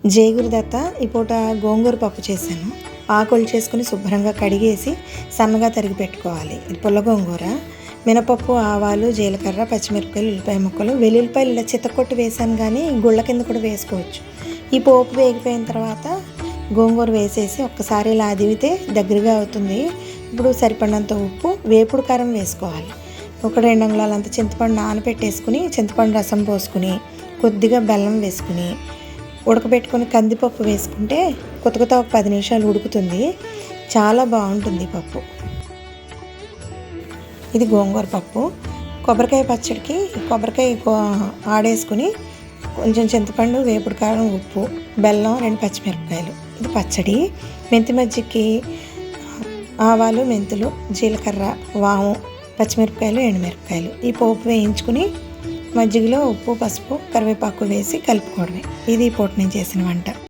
జేగురుదత్త ఈ పూట గోంగూర పప్పు చేశాను. ఆకులు చేసుకుని శుభ్రంగా కడిగేసి సన్నగా తరిగి పెట్టుకోవాలి. ఇది పుల్ల గోంగూర. మినపప్పు, ఆవాలు, జీలకర్ర, పచ్చిమిరపకాయలు, ఉల్లిపాయ ముక్కలు, వెల్లుల్లిపాయలు ఇలా చితకొట్టి వేసాను, కానీ గుళ్ళ కింద కూడా వేసుకోవచ్చు. ఈ పోపు వేగిపోయిన తర్వాత గోంగూర వేసేసి ఒక్కసారి ఇలా అదివితే దగ్గరగా అవుతుంది. ఇప్పుడు సరిపడినంత ఉప్పు, వేపుడు కారం వేసుకోవాలి. ఒక 2 అంగుళాలంత చింతపండు నానబెట్టేసుకుని చింతపండు రసం పోసుకుని కొద్దిగా బెల్లం వేసుకుని ఉడకబెట్టుకొని కందిపప్పు వేసుకుంటే కొత్త ఒక 10 నిమిషాలు ఉడుకుతుంది. చాలా బాగుంటుంది పప్పు. ఇది గోంగూర పప్పు. కొబ్బరికాయ పచ్చడికి కొబ్బరికాయ ఆడేసుకుని కొంచెం చింతపండు, వేపుడు కారం, ఉప్పు, బెల్లం, 2 పచ్చిమిరపకాయలు. ఇది పచ్చడి. మెంతి మజ్జిగకి ఆవాలు, మెంతులు, జీలకర్ర, వాము, పచ్చిమిరపకాయలు, ఎండుమిరపకాయలు ఈ పోపు వేయించుకుని మజ్జిగలో ఉప్పు, పసుపు, కరివేపాకు వేసి కలుపుకోవడమే. ఇది ఈ పూట నేను చేసిన వంట.